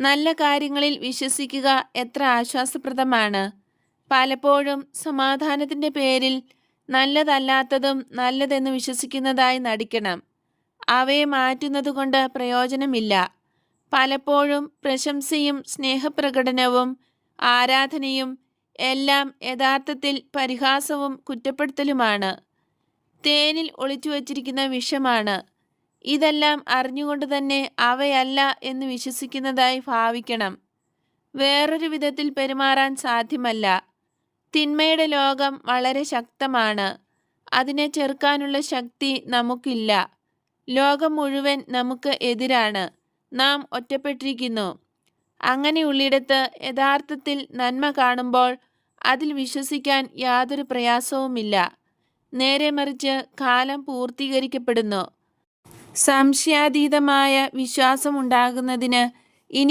നല്ല കാര്യങ്ങളിൽ വിശ്വസിക്കുക എത്ര ആശ്വാസപ്രദമാണ്. പലപ്പോഴും സമാധാനത്തിൻ്റെ പേരിൽ നല്ലതല്ലാത്തതും നല്ലതെന്ന് വിശ്വസിക്കുന്നതായി നടിക്കണം. അവയെ മാറ്റുന്നതുകൊണ്ട് പ്രയോജനമില്ല. പലപ്പോഴും പ്രശംസയും സ്നേഹപ്രകടനവും ആരാധനയും എല്ലാം യഥാർത്ഥത്തിൽ പരിഹാസവും കുറ്റപ്പെടുത്തലുമാണ്. തേനിൽ ഒളിച്ചുവച്ചിരിക്കുന്ന വിഷമാണ്. ഇതെല്ലാം അറിഞ്ഞുകൊണ്ട് തന്നെ അവയല്ല എന്ന് വിശ്വസിക്കുന്നതായി ഭാവിക്കണം. വേറൊരു വിധത്തിൽ പെരുമാറാൻ സാധ്യമല്ല. തിന്മയുടെ ലോകം വളരെ ശക്തമാണ്. അതിനെ ചെറുക്കാനുള്ള ശക്തി നമുക്കില്ല. ലോകം മുഴുവൻ നമുക്ക് എതിരാണ്. നാം ഒറ്റപ്പെട്ടിരിക്കുന്നു. അങ്ങനെയുള്ളിടത്ത് യഥാർത്ഥത്തിൽ നന്മ കാണുമ്പോൾ അതിൽ വിശ്വസിക്കാൻ യാതൊരു പ്രയാസവുമില്ല. നേരെ മറിച്ച് കാലം പൂർത്തീകരിക്കപ്പെടുന്നു. സംശയാതീതമായ വിശ്വാസമുണ്ടാകുന്നതിന് ഇനി